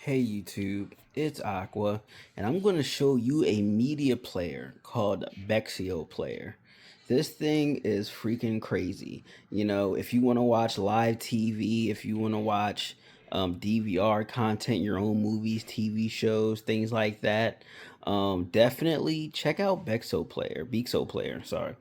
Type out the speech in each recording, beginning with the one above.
Hey YouTube, it's Aqua, and I'm going to show you a media player called BEXO player. This thing is freaking crazy. You know, if you want to watch live TV, if you want to watch DVR content, your own movies, TV shows, things like that, definitely check out BEXO player, sorry.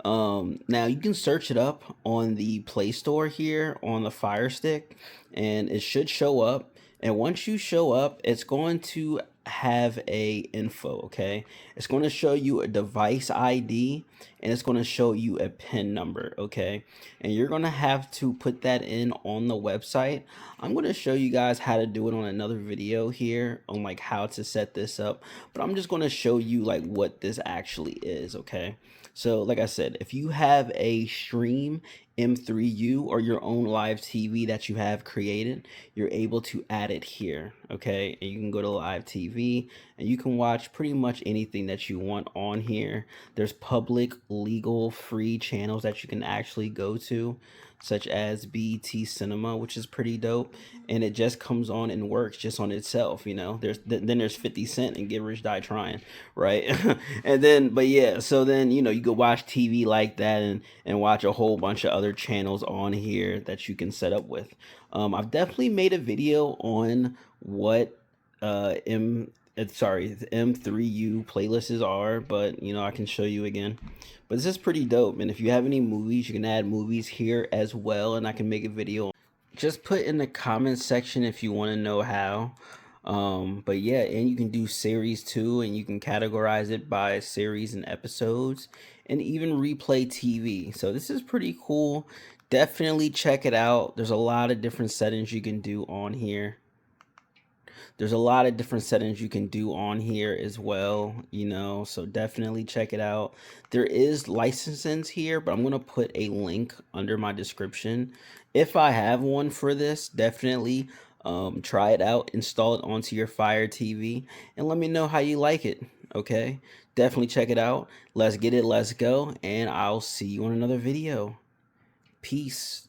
Now you can search it up on the Play Store here on the Fire Stick, and it should show up. And once you show up, it's going to have a info, okay? It's going to show you a device ID and it's going to show you a PIN number, okay? And you're going to have to put that in on the website. I'm going to show you guys how to do it on another video here on like how to set this up, but I'm just going to show you like what this actually is, okay? So like I said, if you have a Xtream M3U or your own live TV that you have created, you're able to add it here, okay? And you can go to live TV and you can watch pretty much anything that you want on here. There's public, legal, free channels that you can actually go to, such as BET Cinema, which is pretty dope, and it just comes on and works just on itself. You know, then there's 50 Cent and Get Rich Die Trying, right? And then, but yeah, so then you could watch TV like that and watch a whole bunch of other channels on here that you can set up with. I've definitely made a video on what the M3U playlists are, but I can show you again. But this is pretty dope, and if you have any movies, you can add movies here as well, and I can make a video. Just put in the comments section if you want to know how. But yeah, and you can do series too, and you can categorize it by series and episodes, and even replay TV. So this is pretty cool. Definitely check it out. There's a lot of different settings you can do on here. There's a lot of different settings you can do on here as well, so definitely check it out. There is licenses here, but I'm going to put a link under my description. If I have one for this, definitely try it out, install it onto your Fire TV, and let me know how you like it, okay? Definitely check it out. Let's get it, let's go, and I'll see you on another video. Peace.